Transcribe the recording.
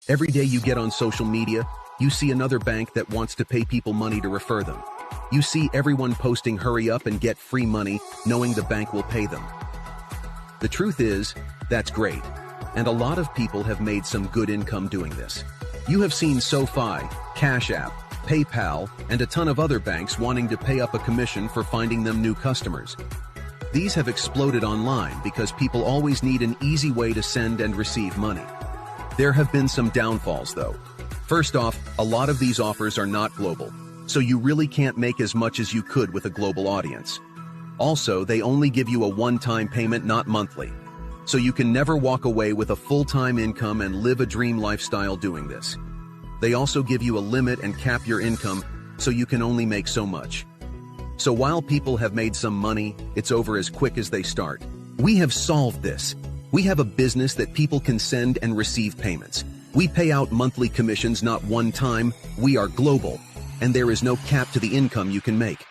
Every day you get on social media, you see another bank that wants to pay people money to refer them. You see everyone posting hurry up and get free money, knowing the bank will pay them. The truth is, that's great. And a lot of people have made some good income doing this. You have seen SoFi, Cash App, PayPal, and a ton of other banks wanting to pay up a commission for finding them new customers. These have exploded online because people always need an easy way to send and receive money. There have been some downfalls though. First off, a lot of these offers are not global, so you really can't make as much as you could with a global audience. Also, they only give you a one-time payment, not monthly. So you can never walk away with a full-time income and live a dream lifestyle doing this. They also give you a limit and cap your income, so you can only make so much. So while people have made some money, it's over as quick as they start. We have solved this. We have a business that people can send and receive payments. We pay out monthly commissions, not one time. We are global, and there is no cap to the income you can make.